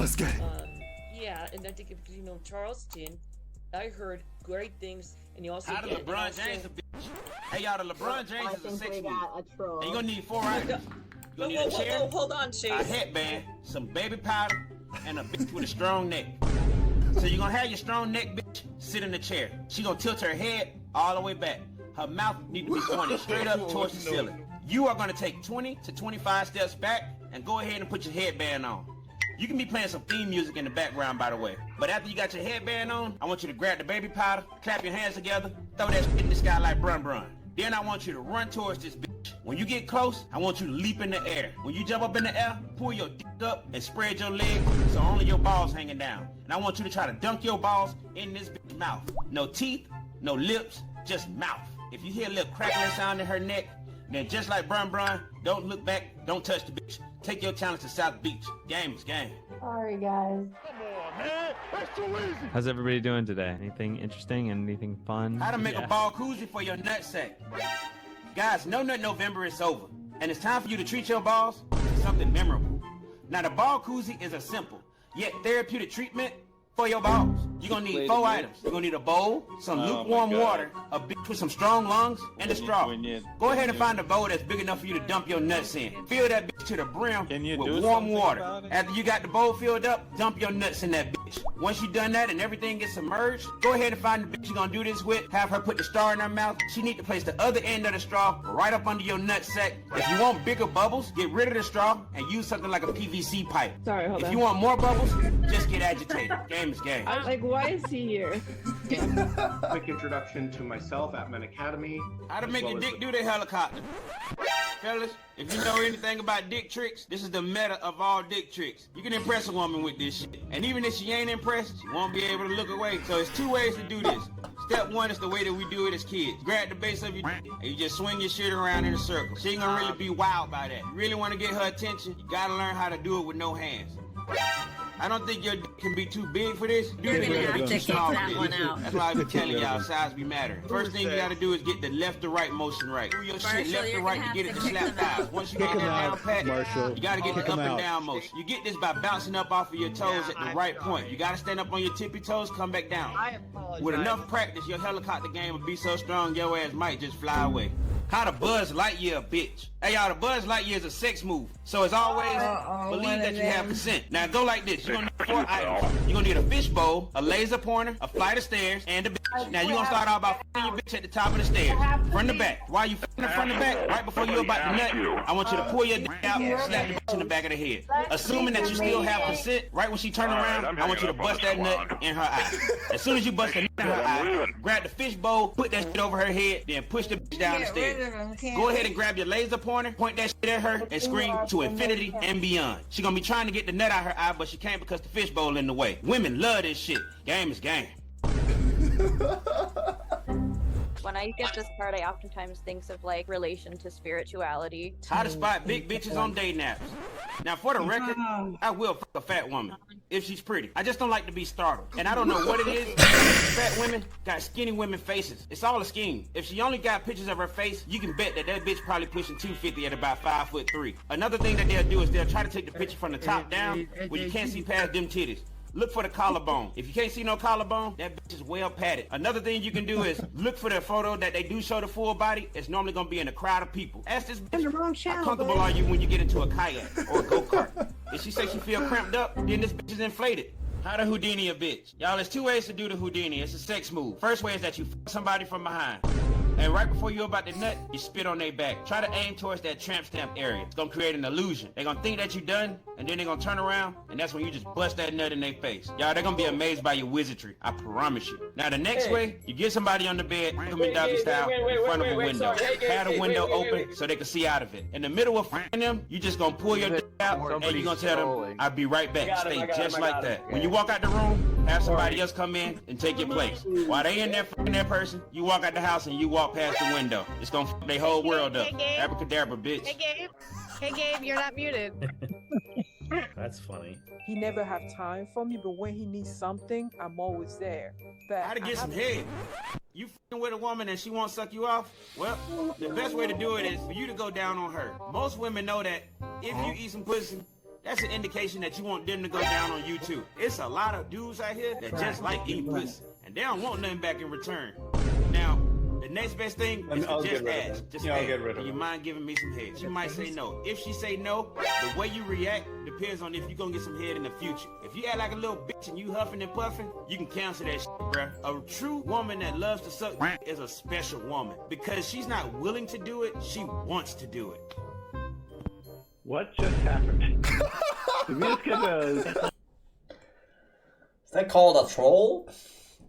Let's get it. Yeah, and I think if you know Charleston, I heard great things, and you also How get the LeBron James a bitch? Hey y'all, the LeBron James is a sex move. And you're gonna need 4 items. You're gonna need a chair, hold on, Chase. a headband, some baby powder, and a bitch with a strong neck. So you're gonna have your strong neck bitch sit in the chair. She gonna tilt her head all the way back. Her mouth need to be pointed straight up towards the ceiling. You are gonna take 20 to 25 steps back and go ahead and put your headband on. You can be playing some theme music in the background, by the way. But after you got your headband on, I want you to grab the baby powder, clap your hands together, throw that shit in the sky like brun brun. Then I want you to run towards this bitch. When you get close, I want you to leap in the air. When you jump up in the air, pull your dick up and spread your legs so only your balls hanging down. And I want you to try to dunk your balls in this bitch's mouth. No teeth, no lips, just mouth. If you hear a little crackling sound in her neck, then just like Brun Brun, don't look back, don't touch the bitch. Take your talents to South Beach. Game is game. Sorry, guys. Come on, man. That's too easy. How's everybody doing today? Anything interesting? Anything fun? How to make a ball koozie for your nutsack. Guys, No Nut November is over, and it's time for you to treat your balls to something memorable. Now, the ball koozie is a simple, yet therapeutic treatment for your balls. You're gonna need 4 items. You're gonna need a bowl, some lukewarm water, a bitch with some strong lungs, and a straw. Go ahead and find a bowl that's big enough for you to dump your nuts in. Fill that bitch to the brim with warm water. After you got the bowl filled up, dump your nuts in that bitch. Once you done that and everything gets submerged, go ahead and find the bitch you're gonna do this with. Have her put the straw in her mouth. She need to place the other end of the straw right up under your nut sack. If you want bigger bubbles, get rid of the straw and use something like a PVC pipe. Sorry, hold on. If you want more bubbles, just get agitated. Game is game. I'm like, why is he here? Quick introduction to myself at Men Academy. How to make your dick do the helicopter. Fellas, if you know anything about dick tricks, this is the meta of all dick tricks. You can impress a woman with this shit. And even if she ain't impressed, she won't be able to look away. So it's 2 ways to do this. Step 1 is the way that we do it as kids. Grab the base of your dick and you just swing your shit around in a circle. She ain't gonna really be wild by that. You really wanna get her attention, you gotta learn how to do it with no hands. I don't think your dick can be too big for this. You're gonna have to kick that for one this. out. That's why I be telling y'all size be mattering. First thing you gotta do is get the left to right motion right. Do your shit left to right to get it to slap thighs. Once you get that down pat, you gotta get the up and down motion. You get this by bouncing up off of your toes at the right point. You gotta stand up on your tippy toes, come back down. With enough practice, your helicopter game will be so strong your ass might just fly away. How to Buzz Lightyear a bitch. Hey y'all, the Buzz Lightyear is a sex move. So as always, believe that you have consent. Now go like this. You're gonna need 4 items. You're gonna need a fish bowl, a laser pointer, a flight of stairs, and a bitch. Now you're gonna start out by f***ing your bitch at the top of the stairs. Front to back. While you f***ing front to back, right before you're about to nut, I want you to pull your dick out and slap the bitch in the back of the head. Assuming that you still have consent, right when she turn around, I want you to bust that nut in her eye. As soon as you bust the nut in her eye, grab the fish bowl, put that shit over her head, then push the bitch down the stairs. Go ahead and grab your laser pointer, point that shit at her, and scream to infinity and beyond. She gonna be trying to get the nut out her eye, but she can't because the fish bowl in the way. Women love this shit. Game is game. When I get this part, I oftentimes think of like relation to spirituality. How to spot big bitches on day naps. Now for the record, I will fuck a fat woman if she's pretty. I just don't like to be startled. And I don't know what it is. Fat women got skinny women faces. It's all a scheme. If she only got pictures of her face, you can bet that that bitch probably pushing 250 at about 5'3". Another thing that they'll do is they'll try to take the picture from the top down where you can't see past them titties. Look for the collarbone. If you can't see no collarbone, that bitch is well padded. Another thing you can do is look for the photo that they do show the full body. It's normally gonna be in a crowd of people. Ask this bitch, how comfortable are you when you get into a kayak or a go-kart? If she say she feel cramped up, then this bitch is inflated. How to Houdini a bitch. Y'all, there's 2 ways to do the Houdini. It's a sex move. First way is that you f somebody from behind. And right before you're about to nut, you spit on their back. Try to aim towards that tramp stamp area. It's gonna create an illusion. They're gonna think that you're done, and then they're gonna turn around, and that's when you just bust that nut in their face. Y'all, they're gonna be amazed by your wizardry. I promise you. Now, the next way, you get somebody on the bed, come in doggy style, in front of a window. Have the window open so they can see out of it. In the middle of f***ing them, you just gonna pull your dick out, and you're gonna tell them, I'll be right back. Stay just like that. When you walk out the room, have somebody else come in and take your place. While they in there f***ing that person, you walk out the house and you walk past the window. It's gonna f*** their whole world up. Abracadabra, bitch. Hey Gabe. Hey Gabe, you're not muted. That's funny. He never have time for me, but when he needs something, I'm always there. But how to get some head? You f***ing with a woman and she won't suck you off? Well, the best way to do it is for you to go down on her. Most women know that if you eat some pussy, that's an indication that you want them to go down on you too. It's a lot of dudes out here that just like eating pussy, and they don't want nothing back in return. Now, the next best thing is to just ask. Just ask. Do you mind giving me some head? She might say no. If she say no, the way you react depends on if you gonna get some head in the future. If you act like a little bitch and you huffing and puffing, you can cancel that shit, bruh. A true woman that loves to suck is a special woman because she's not willing to do it, she wants to do it. What just happened? Is that called a troll?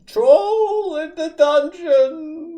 Troll in the dungeon!